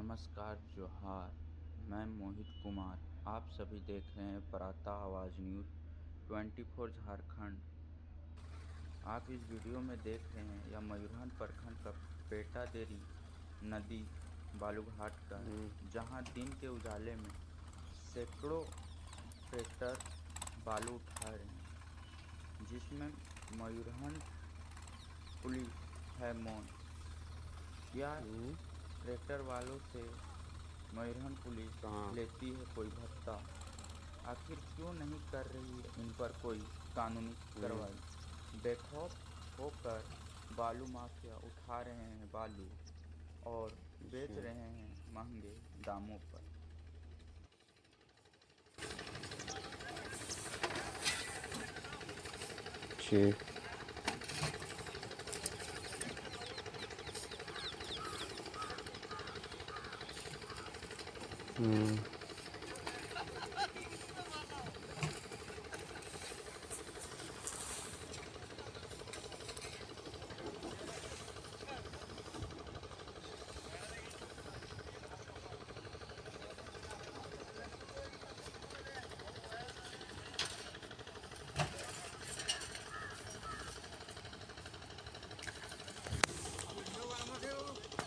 नमस्कार जोहार। मैं मोहित कुमार। आप सभी देख रहे हैं प्रातः आवाज़ न्यूज़ 24 झारखंड। आप इस वीडियो में देख रहे हैं यह मयूरहंड प्रखंड का पेटादेरी नदी बालूघाट का है, जहां दिन के उजाले में सैकड़ों ट्रैक्टर बालू उठा रहे हैं, जिसमें मयूरहंड पुलिस है मौन। क्या ट्रैक्टर वालों से मयूरहंड पुलिस लेती है कोई भत्ता? आखिर क्यों नहीं कर रही है इन पर कोई कानूनी कार्रवाई? बेखौफ होकर बालू माफिया उठा रहे हैं बालू और बेच रहे हैं महंगे दामों पर। जी।